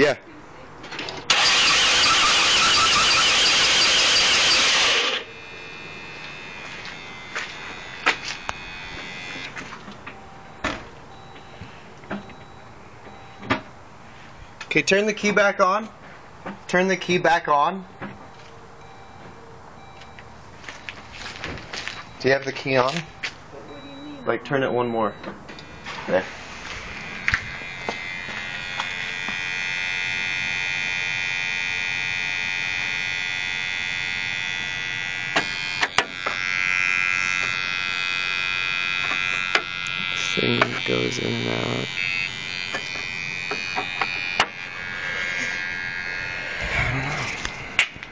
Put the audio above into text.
Yeah. Okay, turn the key back on. Turn the key back on. Do you have the key on? What do you mean? Like, turn it one more. There. Thing goes in and out.